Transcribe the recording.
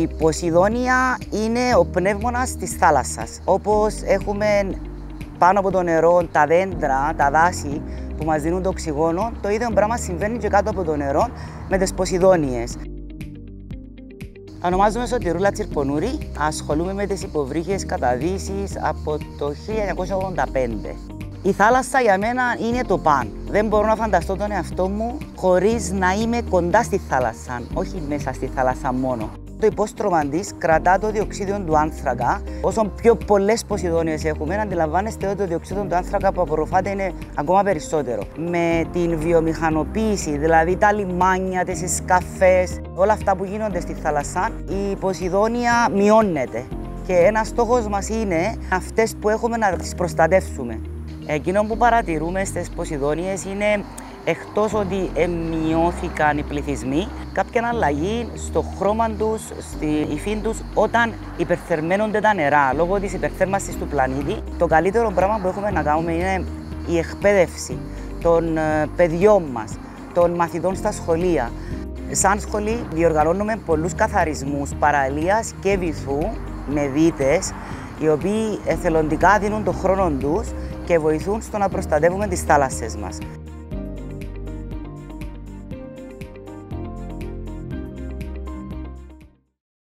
Η Ποσειδόνια είναι ο πνεύμονας της θάλασσας. Όπως έχουμε πάνω από το νερό τα δέντρα, τα δάση που μας δίνουν το οξυγόνο, το ίδιο πράγμα συμβαίνει και κάτω από το νερό με τις Ποσειδόνιες. Ονομάζομαι Σωτηρούλα Τσιρπονούρη, ασχολούμαι με τις υποβρύχιες καταδύσεις από το 1985. Η θάλασσα για μένα είναι το παν. Δεν μπορώ να φανταστώ τον εαυτό μου χωρίς να είμαι κοντά στη θάλασσα, όχι μέσα στη θάλασσα μόνο. Το υπόστρωμα της κρατά το διοξείδιο του άνθρακα. Όσο πιο πολλές Ποσειδόνιες έχουμε, αντιλαμβάνεστε ότι το διοξείδιο του άνθρακα που απορροφάται είναι ακόμα περισσότερο. Με την βιομηχανοποίηση, δηλαδή τα λιμάνια, τις σκαφές, όλα αυτά που γίνονται στη θάλασσα, η Ποσειδόνια μειώνεται. Και ένας στόχος μας είναι αυτές που έχουμε να τις προστατεύσουμε. Εκείνο που παρατηρούμε στις Ποσειδόνιες είναι, εκτός ότι μειώθηκαν οι πληθυσμοί, κάποια αλλαγή στο χρώμα τους, στη υφή τους, όταν υπερθερμαίνονται τα νερά λόγω της υπερθέρμανσης του πλανήτη. Το καλύτερο πράγμα που έχουμε να κάνουμε είναι η εκπαίδευση των παιδιών μας, των μαθητών στα σχολεία. Σαν σχολή διοργανώνουμε πολλούς καθαρισμούς παραλίας και βυθού με δίτες, οι οποίοι εθελοντικά δίνουν τον χρόνο τους και βοηθούν στο να προστατεύουμε τις θάλασσες μας.